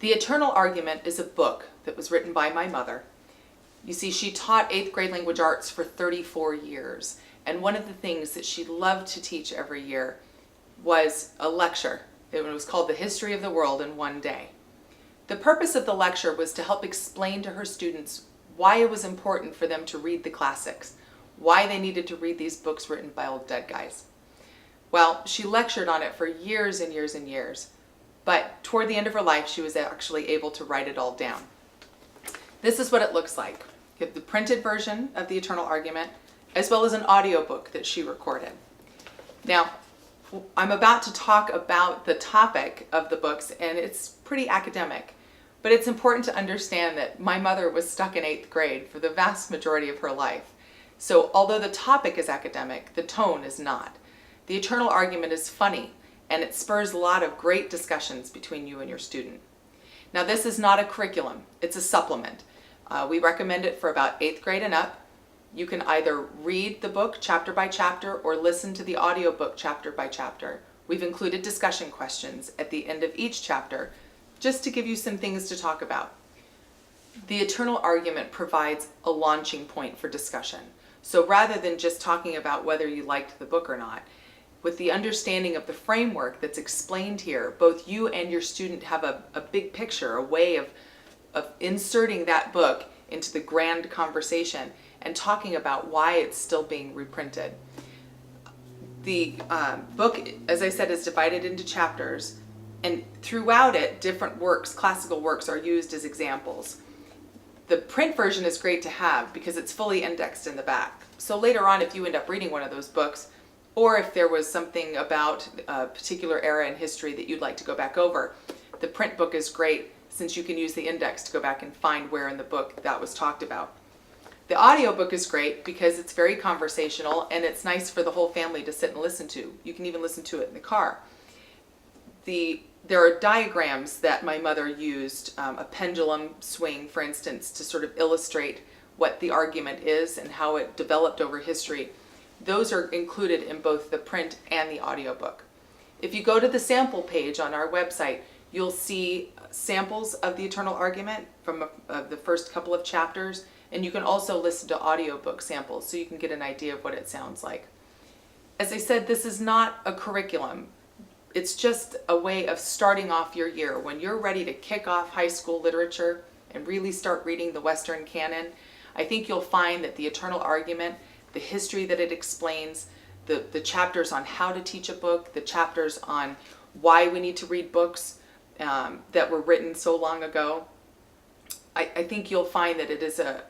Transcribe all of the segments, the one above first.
The Eternal Argument is a book that was written by my mother. You see, she taught 8th grade language arts for 34 years, and one of the things that she loved to teach every year was a lecture. It was called The History of the World in One Day. The purpose of the lecture was to help explain to her students why it was important for them to read the classics, why they needed to read these books written by old dead guys. Well, she lectured on it for years and years and years, but toward the end of her life, she was actually able to write it all down. This is what it looks like. You have the printed version of The Eternal Argument, as well as an audiobook that she recorded. Now, I'm about to talk about the topic of the books, and it's pretty academic, but it's important to understand that my mother was stuck in 8th grade for the vast majority of her life. So although the topic is academic, the tone is not. The Eternal Argument is funny, and it spurs a lot of great discussions between you and your student. Now, this is not a curriculum, it's a supplement. We recommend it for about 8th grade and up. You can either read the book chapter by chapter or listen to the audiobook chapter by chapter. We've included discussion questions at the end of each chapter just to give you some things to talk about. The Eternal Argument provides a launching point for discussion. So rather than just talking about whether you liked the book or not, with the understanding of the framework that's explained here, both you and your student have a big picture, a way of inserting that book into the grand conversation and talking about why it's still being reprinted. The book, as I said, is divided into chapters, and throughout it, different works, classical works, are used as examples. The print version is great to have because it's fully indexed in the back. So later on, if you end up reading one of those books, or if there was something about a particular era in history that you'd like to go back over, the print book is great since you can use the index to go back and find where in the book that was talked about. The audiobook is great because it's very conversational and it's nice for the whole family to sit and listen to. You can even listen to it in the car. There are diagrams that my mother used, a pendulum swing, for instance, to sort of illustrate what the argument is and how it developed over history. Those are included in both the print and the audiobook. If you go to the sample page on our website, you'll see samples of the Eternal Argument from the first couple of chapters, and you can also listen to audiobook samples so you can get an idea of what it sounds like. As I said, this is not a curriculum. It's just a way of starting off your year. When you're ready to kick off high school literature and really start reading the Western canon, I think you'll find that the Eternal Argument, the history that it explains, the chapters on how to teach a book, the chapters on why we need to read books that were written so long ago, I think you'll find that it is a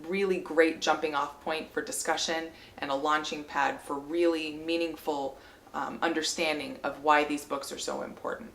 really great jumping off point for discussion and a launching pad for really meaningful understanding of why these books are so important.